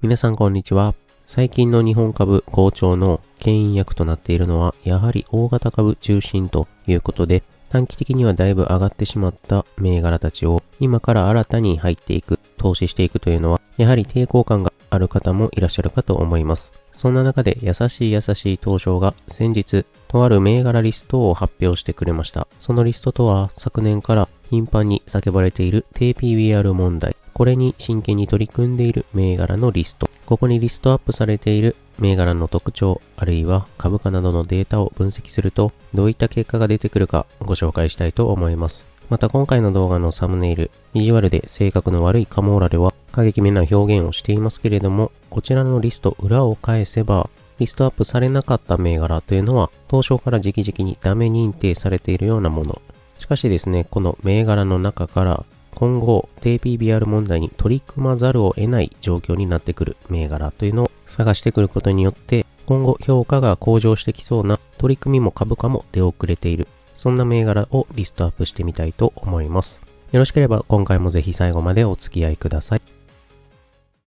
皆さんこんにちは。最近の日本株好調の牽引役となっているのはやはり大型株中心ということで、短期的にはだいぶ上がってしまった銘柄たちを今から新たに入っていく、投資していくというのはやはり抵抗感がある方もいらっしゃるかと思います。そんな中で優しい東証が先日とある銘柄リストを発表してくれました。そのリストとは昨年から頻繁に叫ばれている低 PBR 問題。これに真剣に取り組んでいる銘柄のリスト。ここにリストアップされている銘柄の特徴、あるいは株価などのデータを分析すると、どういった結果が出てくるかご紹介したいと思います。また今回の動画のサムネイル、意地悪で性格の悪いカモーラでは過激めな表現をしていますけれども、こちらのリスト裏を返せば、リストアップされなかった銘柄というのは、当初から直々にダメ認定されているようなもの。しかしですね、この銘柄の中から、今後、低 PBR 問題に取り組まざるを得ない状況になってくる銘柄というのを探してくることによって、今後評価が向上してきそうな取り組みも株価も出遅れている。そんな銘柄をリストアップしてみたいと思います。よろしければ今回もぜひ最後までお付き合いください。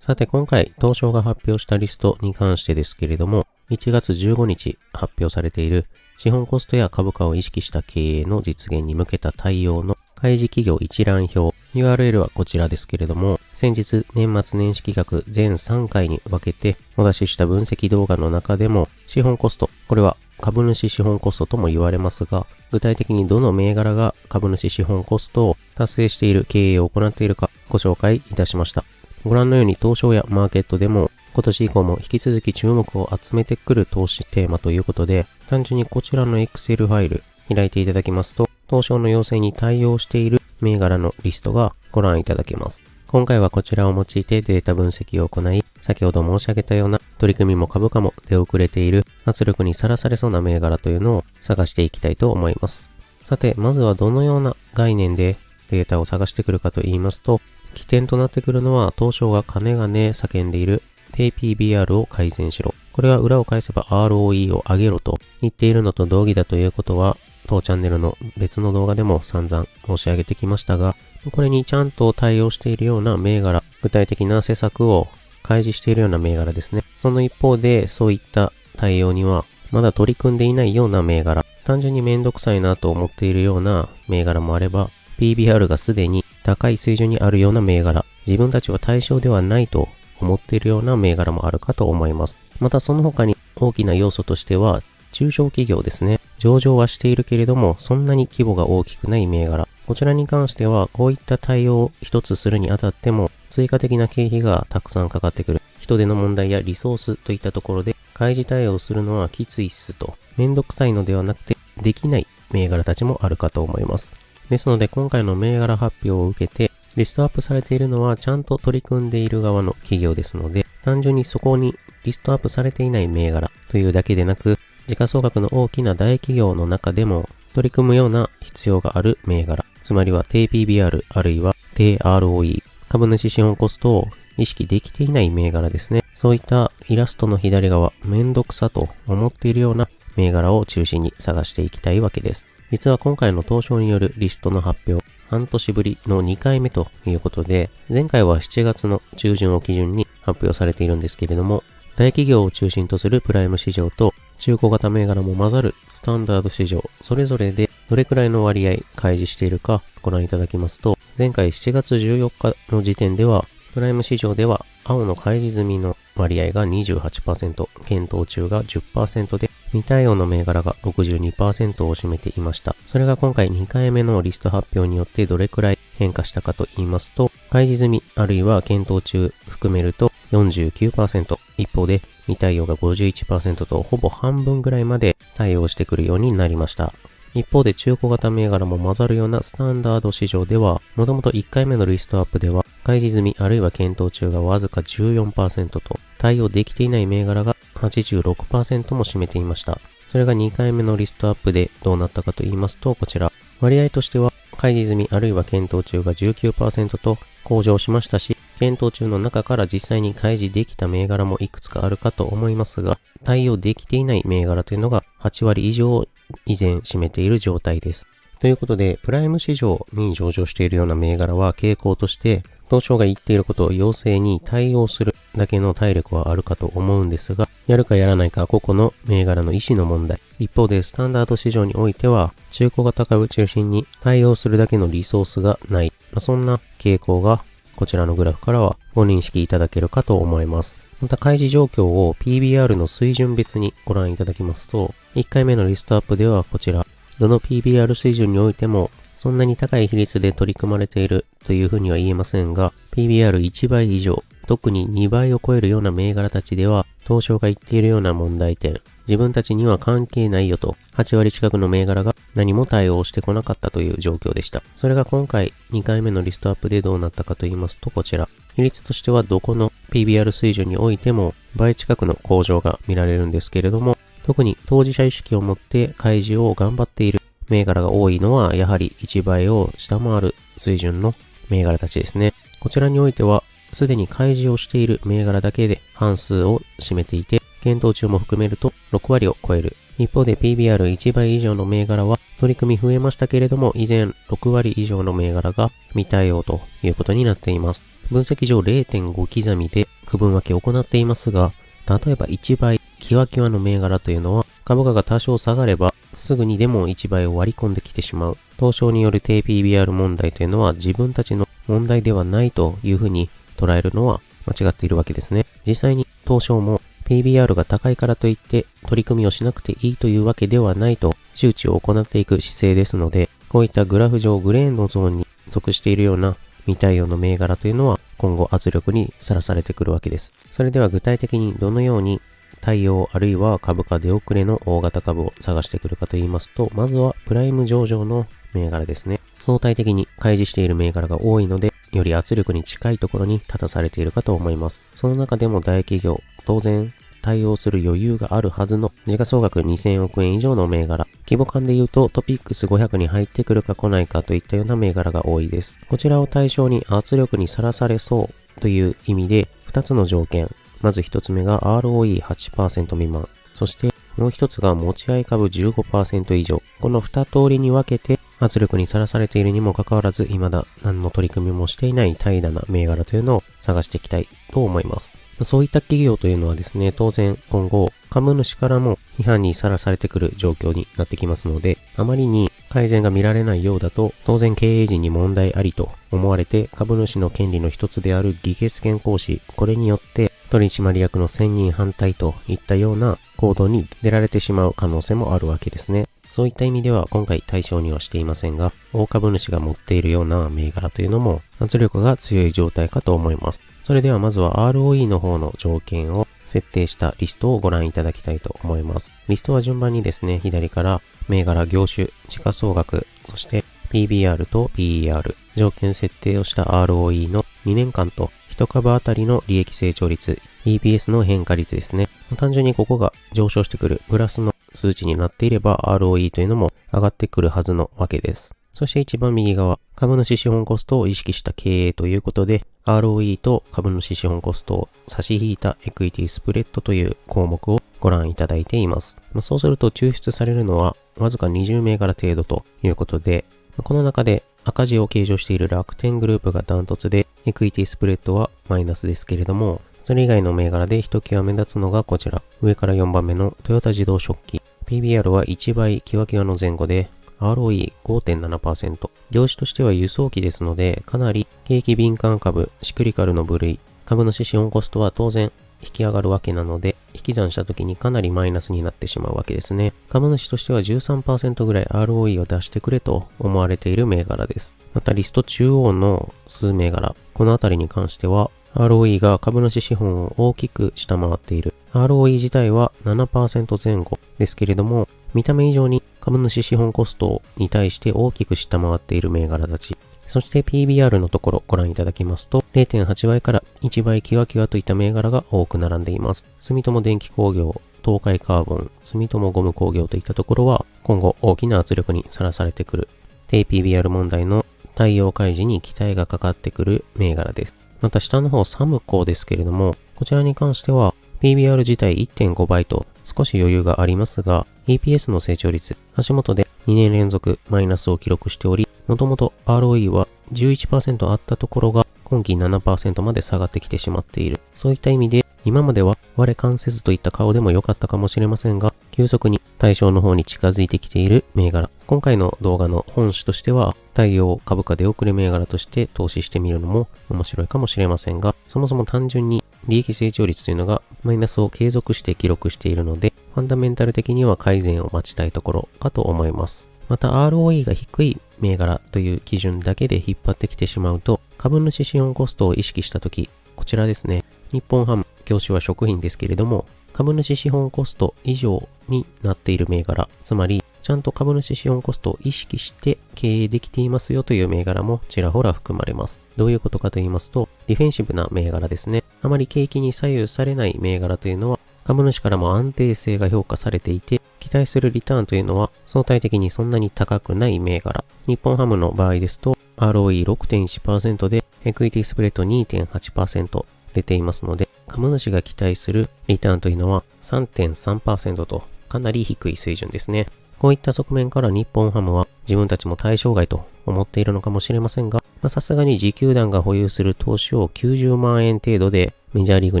さて今回、東証が発表したリストに関してですけれども、1月15日発表されている資本コストや株価を意識した経営の実現に向けた対応の開示企業一覧表。URL はこちらですけれども、先日年末年始企画全3回に分けてお出しした分析動画の中でも資本コスト、これは株主資本コストとも言われますが、具体的にどの銘柄が株主資本コストを達成している経営を行っているかご紹介いたしました。ご覧のように東証やマーケットでも今年以降も引き続き注目を集めてくる投資テーマということで、単純にこちらの Excel ファイル開いていただきますと、東証の要請に対応している銘柄のリストがご覧いただけます。今回はこちらを用いてデータ分析を行い、先ほど申し上げたような取り組みも株価も出遅れている圧力にさらされそうな銘柄というのを探していきたいと思います。さて、まずはどのような概念でデータを探してくるかと言いますと、起点となってくるのは東証がかねがね叫んでいる低 PBR を改善しろ。これは裏を返せば ROE を上げろと言っているのと同義だということは、当チャンネルの別の動画でも散々申し上げてきましたが、これにちゃんと対応しているような銘柄、具体的な施策を開示しているような銘柄ですね。その一方で、そういった対応にはまだ取り組んでいないような銘柄、単純にめんどくさいなと思っているような銘柄もあれば、PBR がすでに高い水準にあるような銘柄、自分たちは対象ではないと思っているような銘柄もあるかと思います。またその他に大きな要素としては、中小企業ですね。上場はしているけれども、そんなに規模が大きくない銘柄。こちらに関しては、こういった対応を一つするにあたっても、追加的な経費がたくさんかかってくる。人手の問題やリソースといったところで、開示対応するのはきついっすと。めんどくさいのではなくて、できない銘柄たちもあるかと思います。ですので、今回の銘柄発表を受けて、リストアップされているのはちゃんと取り組んでいる側の企業ですので、単純にそこにリストアップされていない銘柄というだけでなく、時価総額の大きな大企業の中でも取り組むような必要がある銘柄、つまりは低 PBR あるいは低 ROE、株主資本コストを意識できていない銘柄ですね。そういったイラストの左側、めんどくさと思っているような銘柄を中心に探していきたいわけです。実は今回の東証によるリストの発表、半年ぶりの2回目ということで、前回は7月の中旬を基準に発表されているんですけれども、大企業を中心とするプライム市場と中小型銘柄も混ざるスタンダード市場、それぞれでどれくらいの割合開示しているかご覧いただきますと、前回7月14日の時点では、プライム市場では青の開示済みの割合が 28%、検討中が 10% で、未対応の銘柄が 62% を占めていました。それが今回2回目のリスト発表によってどれくらい変化したかと言いますと、開示済みあるいは検討中含めると 49%、一方で未対応が 51% とほぼ半分ぐらいまで対応してくるようになりました。一方で中古型銘柄も混ざるようなスタンダード市場では、もともと1回目のリストアップでは、開示済みあるいは検討中がわずか 14% と、対応できていない銘柄が 86% も占めていました。それが2回目のリストアップでどうなったかと言いますと、こちら。割合としては、開示済みあるいは検討中が 19% と向上しましたし、検討中の中から実際に開示できた銘柄もいくつかあるかと思いますが、対応できていない銘柄というのが8割以上を依然占めている状態です。ということで、プライム市場に上場しているような銘柄は傾向として、東証が言っていることを要請に対応するだけの体力はあるかと思うんですが、やるかやらないか個々の銘柄の意思の問題。一方でスタンダード市場においては、中古型株中心に対応するだけのリソースがない。そんな傾向がこちらのグラフからはご認識いただけるかと思います。また開示状況を PBR の水準別にご覧いただきますと、1回目のリストアップではこちら、どの PBR 水準においてもそんなに高い比率で取り組まれているというふうには言えませんが、PBR1 倍以上、特に2倍を超えるような銘柄たちでは、東証が言っているような問題点、自分たちには関係ないよと、8割近くの銘柄が何も対応してこなかったという状況でした。それが今回2回目のリストアップでどうなったかと言いますと、こちら。比率としてはどこの PBR 水準においても倍近くの向上が見られるんですけれども、特に当事者意識を持って開示を頑張っている銘柄が多いのは、やはり1倍を下回る水準の銘柄たちですね。こちらにおいては、すでに開示をしている銘柄だけで半数を占めていて、検討中も含めると6割を超える。一方で PBR1 倍以上の銘柄は取り組み増えましたけれども、依然6割以上の銘柄が未対応ということになっています。分析上 0.5 刻みで区分分けを行っていますが、例えば1倍、キワキワの銘柄というのは株価が多少下がればすぐにでも1倍を割り込んできてしまう。東証による低 PBR 問題というのは自分たちの問題ではないというふうに捉えるのは間違っているわけですね。実際に東証も PBR が高いからといって取り組みをしなくていいというわけではないと周知を行っていく姿勢ですので、こういったグラフ上グレーのゾーンに属しているような未対応の銘柄というのは今後圧力にさらされてくるわけです。それでは具体的にどのように対応あるいは株価出遅れの大型株を探してくるかと言いますと、まずはプライム上場の銘柄ですね。相対的に開示している銘柄が多いので、より圧力に近いところに立たされているかと思います。その中でも大企業、当然対応する余裕があるはずの時価総額2000億円以上の銘柄、規模感で言うとトピックス500に入ってくるか来ないかといったような銘柄が多いです。こちらを対象に圧力にさらされそうという意味で2つの条件。まず1つ目が ROE8% 未満。そしてもう1つが持ち合い株 15% 以上。この2通りに分けて圧力にさらされているにもかかわらず未だ何の取り組みもしていない怠惰な銘柄というのを探していきたいと思います。そういった企業というのはですね、当然今後株主からも批判にさらされてくる状況になってきますので、あまりに改善が見られないようだと当然経営陣に問題ありと思われて、株主の権利の一つである議決権行使、これによって取締役の選任反対といったような行動に出られてしまう可能性もあるわけですね。そういった意味では今回対象にはしていませんが、大株主が持っているような銘柄というのも圧力が強い状態かと思います。それではまずは ROE の方の条件を設定したリストをご覧いただきたいと思います。リストは順番にですね、左から銘柄業種、時価総額、そして PBR と PER、条件設定をした ROE の2年間と1株当たりの利益成長率、EPS の変化率ですね。単純にここが上昇してくるプラスの数値になっていれば ROE というのも上がってくるはずのわけです。そして一番右側、株主資本コストを意識した経営ということで、ROE と株主資本コストを差し引いたエクイティスプレッドという項目をご覧いただいています。そうすると抽出されるのはわずか20銘柄程度ということで、この中で赤字を計上している楽天グループがダントツで、エクイティスプレッドはマイナスですけれども、それ以外の銘柄でひときわ目立つのがこちら、上から4番目のトヨタ自動食器。PBR は1倍キワキワの前後で、ROE5.7%。業種としては輸送機ですので、かなり景気敏感株、シクリカルの部類、株主資本コストは当然引き上がるわけなので、引き算した時にかなりマイナスになってしまうわけですね。株主としては 13% ぐらい ROE を出してくれと思われている銘柄です。またリスト中央の数銘柄、このあたりに関しては、ROE が株主資本を大きく下回っている。ROE 自体は 7% 前後ですけれども、見た目以上に株主資本コストに対して大きく下回っている銘柄たち。そして PBR のところご覧いただきますと、0.8 倍から1倍キワキワといった銘柄が多く並んでいます。住友電機工業、東海カーボン、住友ゴム工業といったところは、今後大きな圧力にさらされてくる。低 PBR 問題の対応開示に期待がかかってくる銘柄です。また下の方サムコですけれども、こちらに関しては PBR 自体 1.5 倍と少し余裕がありますが、EPS の成長率、足元で2年連続マイナスを記録しており、もともと ROE は 11% あったところが、今期 7% まで下がってきてしまっている。そういった意味で、今までは我関せずといった顔でも良かったかもしれませんが、急速に対象の方に近づいてきている銘柄。今回の動画の本旨としては、太陽株価出遅れ銘柄として投資してみるのも面白いかもしれませんが、そもそも単純に利益成長率というのがマイナスを継続して記録しているので、ファンダメンタル的には改善を待ちたいところかと思います。また ROE が低い銘柄という基準だけで引っ張ってきてしまうと、株主資本コストを意識したとき、こちらですね、日本ハム、業種は食品ですけれども、株主資本コスト以上になっている銘柄、つまり、ちゃんと株主資本コストを意識して経営できていますよという銘柄もちらほら含まれます。どういうことかと言いますと、ディフェンシブな銘柄ですね。あまり景気に左右されない銘柄というのは、株主からも安定性が評価されていて、期待するリターンというのは相対的にそんなに高くない銘柄。日本ハムの場合ですと、ROE6.1% で、エクイティスプレッド 2.8% 出ていますので、株主が期待するリターンというのは 3.3% とかなり低い水準ですね。こういった側面から日本ハムは自分たちも対象外と思っているのかもしれませんが、さすがに自球団が保有する投資を90万円程度でメジャーリーグ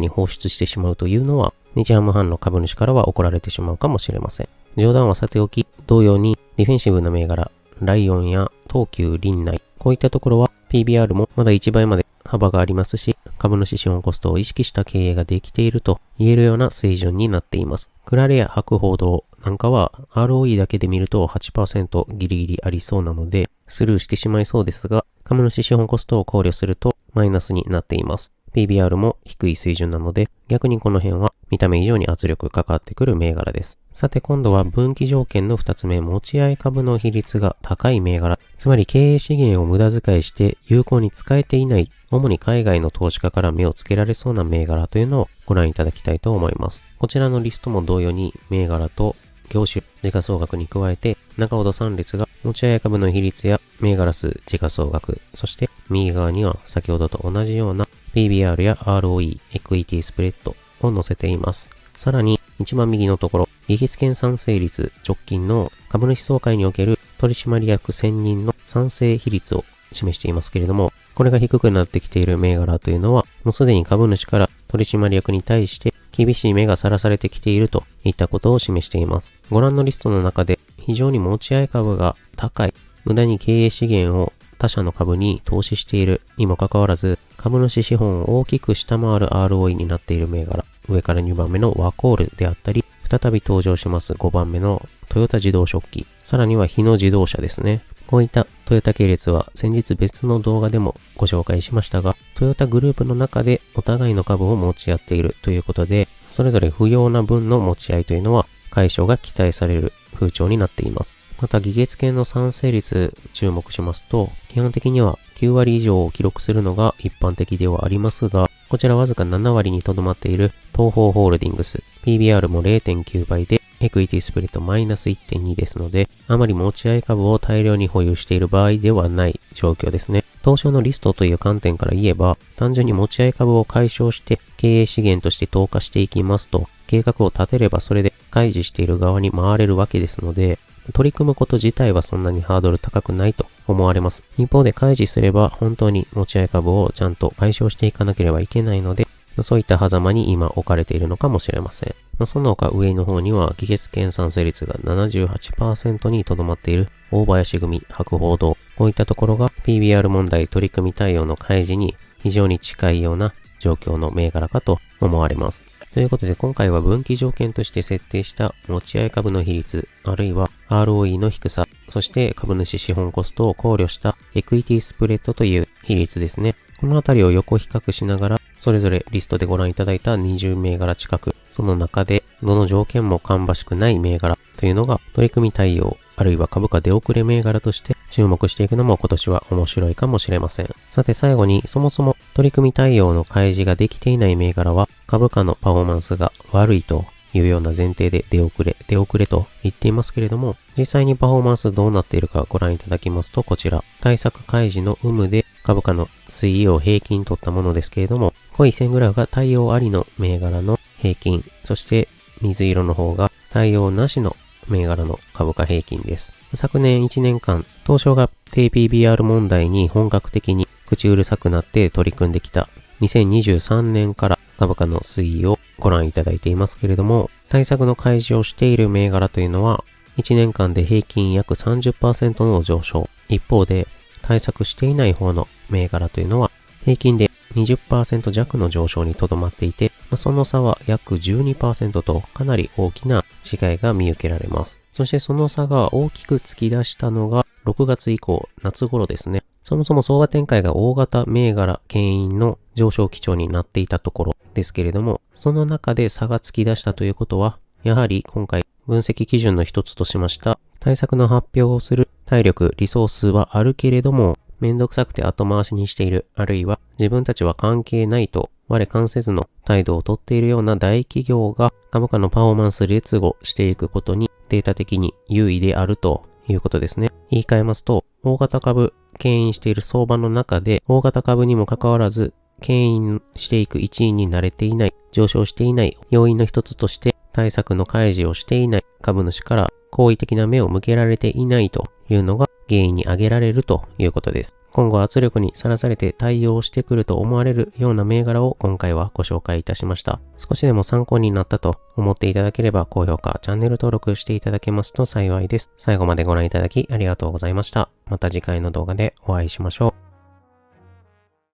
に放出してしまうというのは、日ハムファンの株主からは怒られてしまうかもしれません。冗談はさておき、同様にディフェンシブな銘柄、ライオンや東急林内、こういったところは PBR もまだ1倍まで幅がありますし、株主資本コストを意識した経営ができていると言えるような水準になっています。クラレや博報堂なんかは ROE だけで見ると 8% ギリギリありそうなのでスルーしてしまいそうですが、株主資本コストを考慮するとマイナスになっています。PBR も低い水準なので、逆にこの辺は見た目以上に圧力かかってくる銘柄です。さて今度は分岐条件の2つ目、持ち合い株の比率が高い銘柄。つまり経営資源を無駄遣いして有効に使えていない、主に海外の投資家から目をつけられそうな銘柄というのをご覧いただきたいと思います。こちらのリストも同様に銘柄と業種、時価総額に加えて、中ほど3列が持ち合い株の比率や銘柄数、時価総額、そして右側には先ほどと同じようなPBR や ROE、エクイティスプレッドを載せています。さらに、一番右のところ、利益権賛成率直近の株主総会における取締役1000人の賛成比率を示していますけれども、これが低くなってきている銘柄というのは、もうすでに株主から取締役に対して厳しい目がさらされてきているといったことを示しています。ご覧のリストの中で非常に持ち合い株が高い、無駄に経営資源を他社の株に投資しているにもかかわらず、株主資本を大きく下回る ROE になっている銘柄、上から2番目のワコールであったり、再び登場します5番目のトヨタ自動食器、さらには日野自動車ですね。こういったトヨタ系列は先日別の動画でもご紹介しましたが、トヨタグループの中でお互いの株を持ち合っているということで、それぞれ不要な分の持ち合いというのは解消が期待される風潮になっています。また、議決権の賛成率注目しますと、基本的には9割以上を記録するのが一般的ではありますが、こちらわずか7割にとどまっている東方ホールディングス、PBR も 0.9 倍で、エクイティスプレッドマイナス 1.2 ですので、あまり持ち合い株を大量に保有している場合ではない状況ですね。東証のリストという観点から言えば、単純に持ち合い株を解消して経営資源として投下していきますと、計画を立てればそれで開示している側に回れるわけですので、取り組むこと自体はそんなにハードル高くないと思われます。一方で開示すれば本当に持ち合い株をちゃんと解消していかなければいけないので、そういった狭間に今置かれているのかもしれません。その他上の方には議決権賛成率が 78% にとどまっている大林組、博報堂、こういったところが PBR 問題取り組み対応の開示に非常に近いような状況の銘柄かと思われます。ということで今回は分岐条件として設定した持ち合い株の比率、あるいは ROE の低さ、そして株主資本コストを考慮したエクイティスプレッドという比率ですね。このあたりを横比較しながら、それぞれリストでご覧いただいた20銘柄近く、その中でどの条件も芳しくない銘柄というのが取り組み対応、あるいは株価出遅れ銘柄として注目していくのも今年は面白いかもしれません。さて最後に、そもそも取り組み対応の開示ができていない銘柄は株価のパフォーマンスが悪いというような前提で出遅れと言っていますけれども、実際にパフォーマンスどうなっているかご覧いただきますと、こちら、対策開示の有無で株価の推移を平均取ったものですけれども、濃い線グラフが対応ありの銘柄の平均、そして水色の方が対応なしの銘柄の株価平均です。昨年1年間、東証が低 PBR 問題に本格的に口うるさくなって取り組んできた2023年から株価の推移をご覧いただいていますけれども、対策の開示をしている銘柄というのは、1年間で平均約 30% の上昇。一方で、対策していない方の銘柄というのは、平均で 20% 弱の上昇にとどまっていて、その差は約 12% とかなり大きな違いが見受けられます。そしてその差が大きく突き出したのが6月以降、夏頃ですね。そもそも相場展開が大型銘柄牽引の上昇基調になっていたところですけれども、その中で差が突き出したということは、やはり今回分析基準の一つとしました対策の発表をする体力、リソースはあるけれども、めんどくさくて後回しにしている、あるいは自分たちは関係ないと我関せずの態度をとっているような大企業が株価のパフォーマンス劣後していくことにデータ的に優位であるということですね。言い換えますと、大型株牽引している相場の中で大型株にもかかわらず牽引していく一員に慣れていない、上昇していない要因の一つとして対策の開示をしていない株主から好意的な目を向けられていないというのが原因に挙げられるということです。今後圧力にさらされて対応してくると思われるような銘柄を今回はご紹介いたしました。少しでも参考になったと思っていただければ高評価、チャンネル登録していただけますと幸いです。最後までご覧いただきありがとうございました。また次回の動画でお会いしましょう。